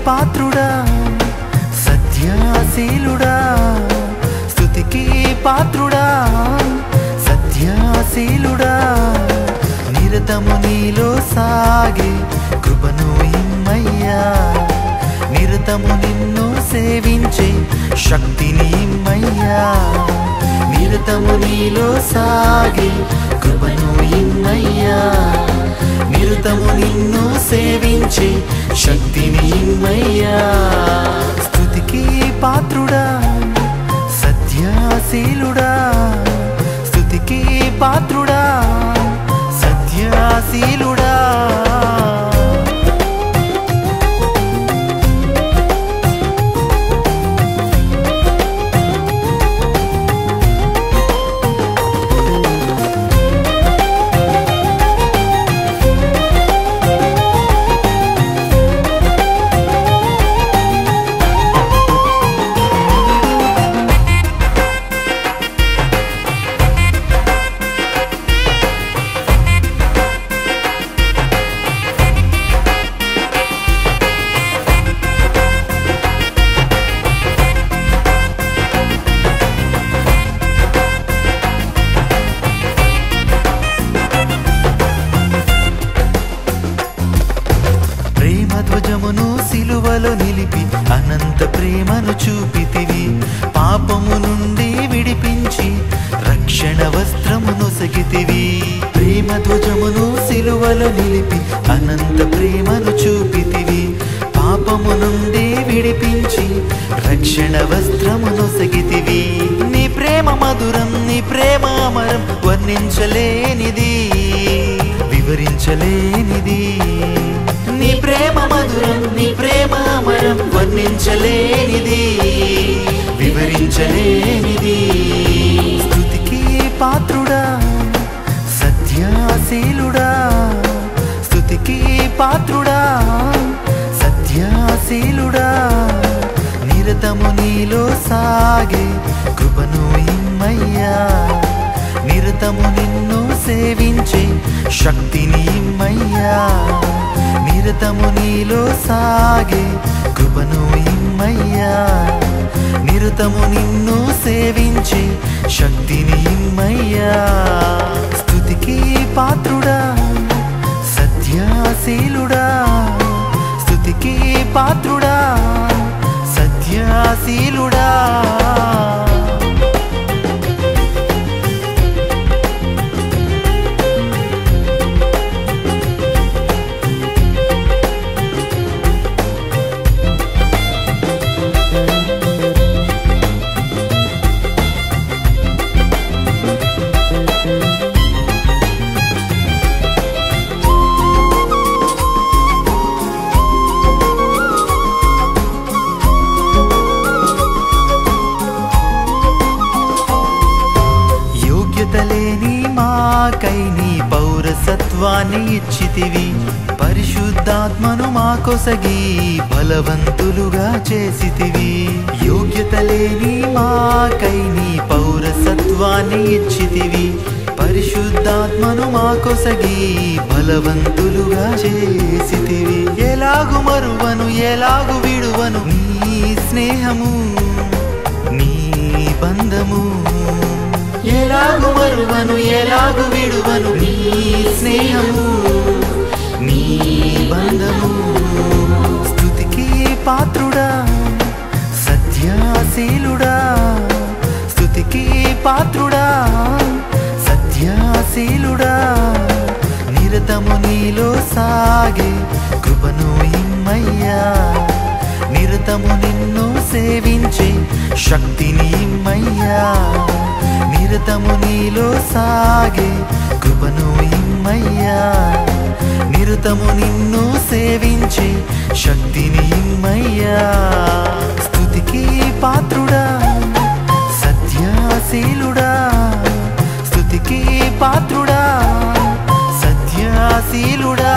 పాత్రుడా సత్యశీలుడా స్తుతికి పాత్రుడా సత్యశీలుడా నిరతము నీలో సాగే కృపను ఇమ్మయ్యా నిరతము నిన్ను సేవించే శక్తిని ఇమ్మయ్యా నిరతము నీలో సాగే కృపను ఇమ్మయ్యా నిరతము నిన్ను సేవించే శక్తిని ఇమ్మయ్యా స్తుతికి పాత్రుడా సత్యశీలుడా స్తుతికి పాత్రుడా సత్యశీలుడా ధ్వజమును సిలువలో నిలిపి అనంత ప్రేమను చూపితివి పాపము నుండి విడిపించి రక్షణ వస్త్రమును సగితివి ప్రేమ ధ్వజమును సిలువలో నిలిపి అనంత ప్రేమను చూపితివి పాపము నుండి విడిపించి రక్షణ వస్త్రమును సగితివి నీ ప్రేమ మధురం నీ ప్రేమ అమరం వర్ణించలేనిది వివరించలేనిది నీ ప్రేమ మధురం నీ ప్రేమ అమరం వర్ణించలేనిది వివరించలేనిది స్తుతికి పాత్రుడా సత్యశీలుడా స్తుతికి పాత్రుడా సత్యశీలుడా నిరతము నీలో సాగే కృపను ఇమ్మయ్యా నిరతము నిన్ను సేవించే శక్తిని ఇమ్మయ్యా నిరతము నీలో సాగే కృపను ఇమ్మయ్యా నిరతము నిన్ను సేవించే శక్తిని ఇమ్మయ్యా స్తుతికి పాత్రుడా సత్యశీలుడా స్తుతికి పాత్రుడా సత్యశీలుడా లేని మాకై నీ పౌరసత్వాన్ని ఇచ్చితివి పరిశుద్ధాత్మను మాకొసగి బలవంతులుగా చేసితివి యోగ్యత లేని మాకై నీ పౌరసత్వాన్ని ఇచ్చితివి పరిశుద్ధాత్మను మాకొసగి బలవంతులుగా చేసితివి ఎలాగు మరువను ఎలాగు విడువను నీ స్నేహము నీ బంధము ఎలాగు మరువను ఎలాగు విడువను నీ స్నేహము నీ బంధము స్తుతికి పాత్రుడా సత్యశీలుడా స్తుతికి పాత్రుడా సత్యశీలుడా నిరతము నీలో సాగే కృపను ఇమ్మయ్యా నిరతము నిన్ను సేవించే శక్తిని ఇమ్మయ్యా నిరతము నీలో సాగే కృపను ఇమ్మయ్యా నిరతము నిన్ను సేవించే శక్తిని ఇమ్మయ్యా స్తుతికి పాత్రుడా సత్యశీలుడా స్తుతికి పాత్రుడా సత్యశీలుడా